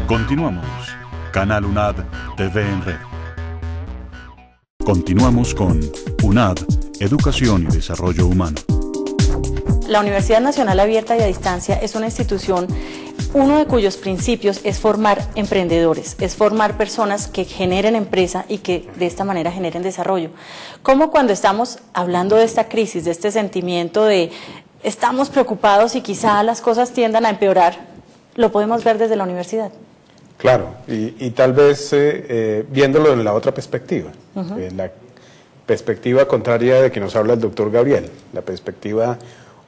Continuamos. Canal UNAD TV en Red. Continuamos con UNAD, Educación y Desarrollo Humano. La Universidad Nacional Abierta y a Distancia es una institución, uno de cuyos principios es formar emprendedores, es formar personas que generen empresa y que de esta manera generen desarrollo. Como cuando estamos hablando de esta crisis, de este sentimiento de estamos preocupados y quizá las cosas tiendan a empeorar, lo podemos ver desde la universidad. Claro, y tal vez viéndolo en la otra perspectiva, en la perspectiva contraria de que nos habla el doctor Gabriel, la perspectiva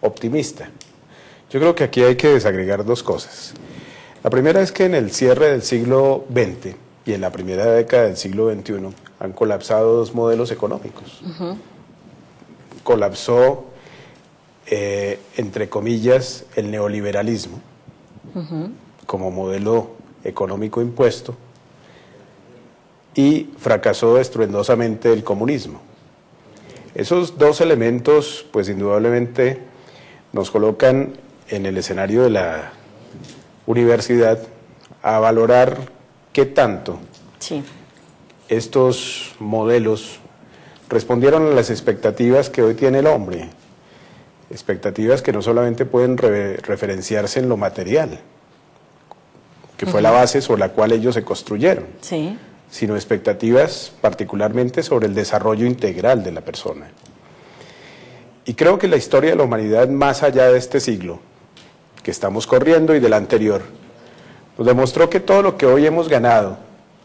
optimista. Yo creo que aquí hay que desagregar dos cosas. La primera es que en el cierre del siglo XX y en la primera década del siglo XXI han colapsado dos modelos económicos. Colapsó, entre comillas, el neoliberalismo como modelo económico impuesto y fracasó estruendosamente el comunismo. Esos dos elementos, pues indudablemente, nos colocan en el escenario de la universidad a valorar qué tanto estos modelos respondieron a las expectativas que hoy tiene el hombre, expectativas que no solamente pueden referenciarse en lo material, que fue la base sobre la cual ellos se construyeron, sino expectativas particularmente sobre el desarrollo integral de la persona. Y creo que la historia de la humanidad, más allá de este siglo que estamos corriendo y del anterior, nos demostró que todo lo que hoy hemos ganado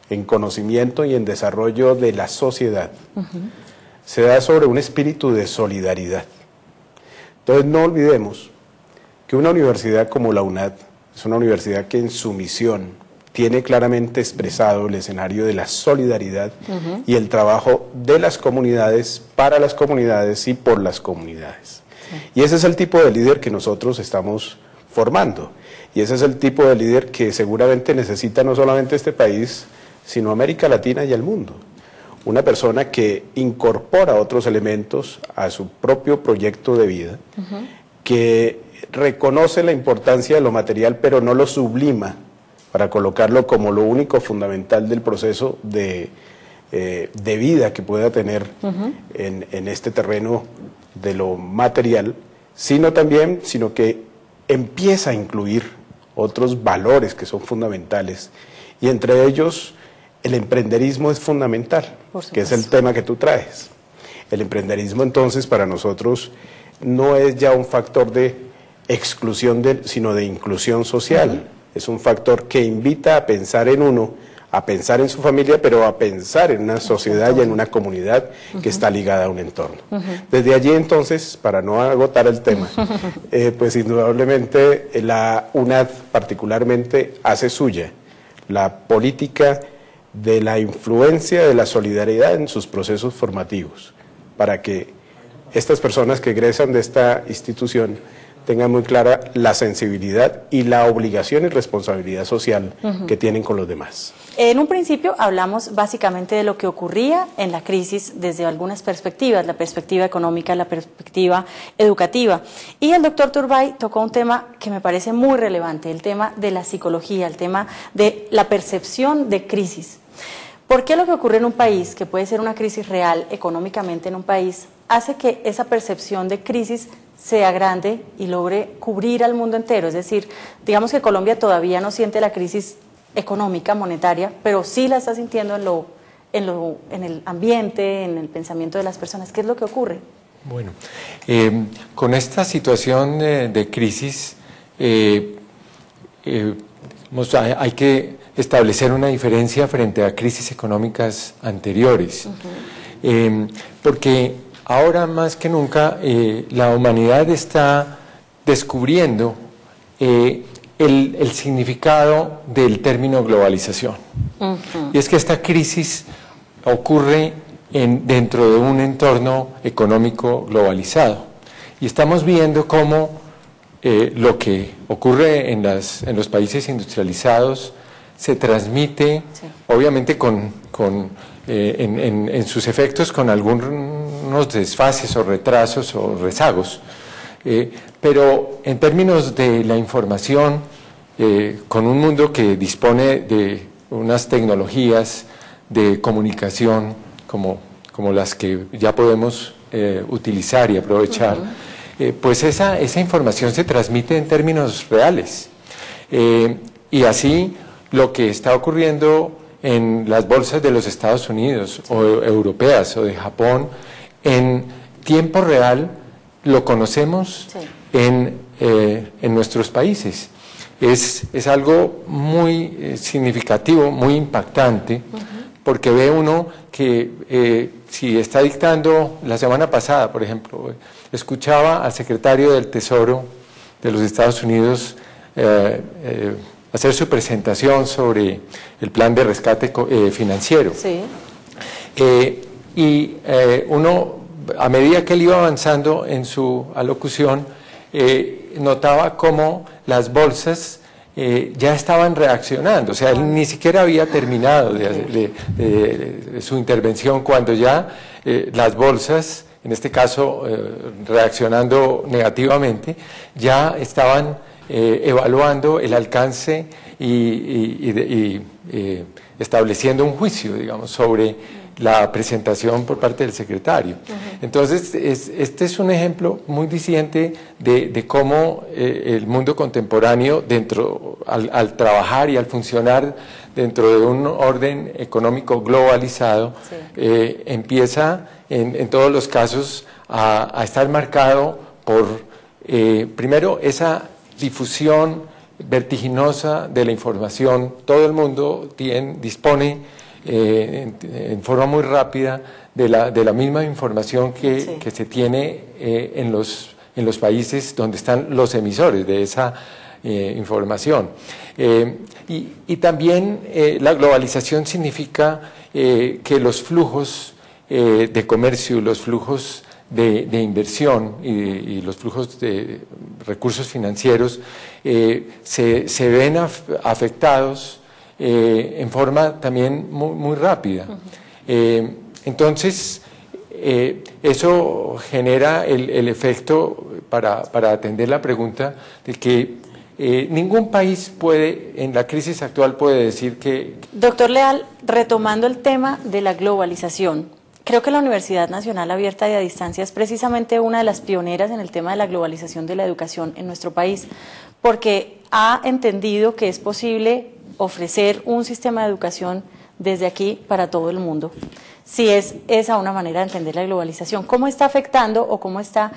en conocimiento y en desarrollo de la sociedad se da sobre un espíritu de solidaridad. Entonces no olvidemos que una universidad como la UNAD es una universidad que en su misión tiene claramente expresado el escenario de la solidaridad y el trabajo de las comunidades, para las comunidades y por las comunidades. Y ese es el tipo de líder que nosotros estamos formando. Y ese es el tipo de líder que seguramente necesita no solamente este país, sino América Latina y el mundo. Una persona que incorpora otros elementos a su propio proyecto de vida, que reconoce la importancia de lo material, pero no lo sublima para colocarlo como lo único fundamental del proceso de vida que pueda tener en este terreno de lo material, sino que empieza a incluir otros valores que son fundamentales, y entre ellos el emprenderismo es fundamental, que es el tema que tú traes. El emprenderismo entonces para nosotros no es ya un factor de exclusión, sino de inclusión social. Es un factor que invita a pensar en uno, a pensar en su familia, pero a pensar en una sociedad y en una comunidad que está ligada a un entorno. Desde allí entonces, para no agotar el tema, pues indudablemente la UNAD particularmente hace suya la política de la influencia de la solidaridad en sus procesos formativos, para que estas personas que egresan de esta institución tengan muy clara la sensibilidad y la obligación y responsabilidad social que tienen con los demás. En un principio hablamos básicamente de lo que ocurría en la crisis desde algunas perspectivas, la perspectiva económica, la perspectiva educativa. Y el doctor Turbay tocó un tema que me parece muy relevante, el tema de la psicología, el tema de la percepción de crisis. ¿Por qué lo que ocurre en un país, que puede ser una crisis real económicamente en un país, hace que esa percepción de crisis sea grande y logre cubrir al mundo entero? Es decir, digamos que Colombia todavía no siente la crisis económica, monetaria, pero sí la está sintiendo en el ambiente, en el pensamiento de las personas. ¿Qué es lo que ocurre? Bueno, con esta situación de crisis hay que establecer una diferencia frente a crisis económicas anteriores, porque ahora más que nunca la humanidad está descubriendo el significado del término globalización. Y es que esta crisis ocurre dentro de un entorno económico globalizado. Y estamos viendo cómo lo que ocurre en los países industrializados se transmite, obviamente en sus efectos con algunos desfases o retrasos o rezagos, pero en términos de la información con un mundo que dispone de unas tecnologías de comunicación como las que ya podemos utilizar y aprovechar, pues esa información se transmite en términos reales. Y así lo que está ocurriendo en las bolsas de los Estados Unidos o europeas o de Japón, en tiempo real lo conocemos en nuestros países. Es algo muy significativo, muy impactante, porque ve uno que si está dictando, la semana pasada, por ejemplo, escuchaba al secretario del Tesoro de los Estados Unidos hacer su presentación sobre el plan de rescate financiero. Sí. Uno, a medida que él iba avanzando en su alocución, notaba cómo las bolsas ya estaban reaccionando. O sea, él ni siquiera había terminado de su intervención cuando ya las bolsas, en este caso reaccionando negativamente, ya estaban evaluando el alcance y estableciendo un juicio, digamos, sobre la presentación por parte del secretario. Entonces, este es un ejemplo muy diciente de cómo el mundo contemporáneo, al trabajar y al funcionar dentro de un orden económico globalizado, empieza en todos los casos a estar marcado por, primero, esa difusión vertiginosa de la información. Todo el mundo dispone en forma muy rápida de la misma información que se tiene en los países donde están los emisores de esa información. Y también la globalización significa que los flujos de comercio, los flujos de inversión y los flujos de recursos financieros se ven afectados en forma también muy rápida. Entonces, eso genera el efecto, para atender la pregunta, de que ningún país en la crisis actual puede decir que... Doctor Leal, retomando el tema de la globalización, creo que la Universidad Nacional Abierta y a Distancia es precisamente una de las pioneras en el tema de la globalización de la educación en nuestro país, porque ha entendido que es posible ofrecer un sistema de educación desde aquí para todo el mundo. Si es esa una manera de entender la globalización, ¿cómo está afectando o cómo está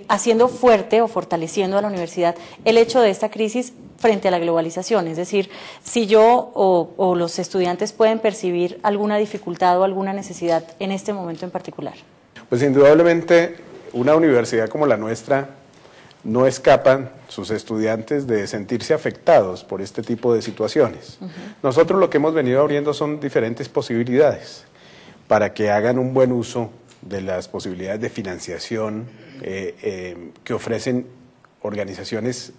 haciendo fuerte o fortaleciendo a la universidad el hecho de esta crisis frente a la globalización? Es decir, si yo o los estudiantes pueden percibir alguna dificultad o alguna necesidad en este momento en particular. Pues indudablemente una universidad como la nuestra no escapan sus estudiantes de sentirse afectados por este tipo de situaciones. Nosotros lo que hemos venido abriendo son diferentes posibilidades para que hagan un buen uso de las posibilidades de financiación que ofrecen organizaciones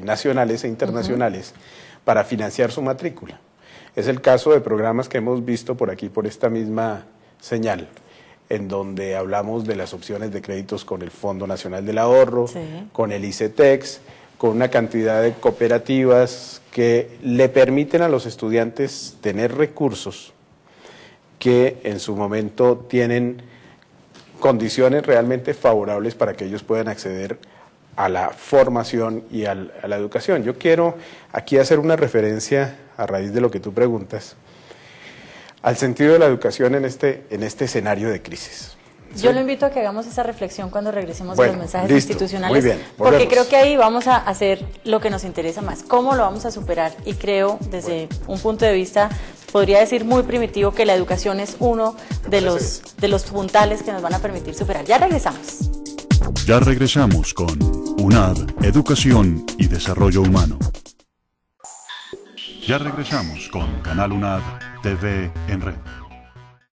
nacionales e internacionales para financiar su matrícula. Es el caso de programas que hemos visto por aquí, por esta misma señal, en donde hablamos de las opciones de créditos con el Fondo Nacional del Ahorro, con el ICETEX, con una cantidad de cooperativas que le permiten a los estudiantes tener recursos que en su momento tienen condiciones realmente favorables para que ellos puedan acceder a la formación y a la educación. Yo quiero aquí hacer una referencia, a raíz de lo que tú preguntas, al sentido de la educación en este escenario de crisis. ¿Sí? Yo lo invito a que hagamos esa reflexión cuando regresemos de los mensajes institucionales, muy bien, porque creo que ahí vamos a hacer lo que nos interesa más, cómo lo vamos a superar, y creo, desde un punto de vista, podría decir muy primitivo, que la educación es uno de los puntales que nos van a permitir superar. Ya regresamos. Ya regresamos con UNAD, Educación y Desarrollo Humano. Ya regresamos con Canal UNAD TV en Red.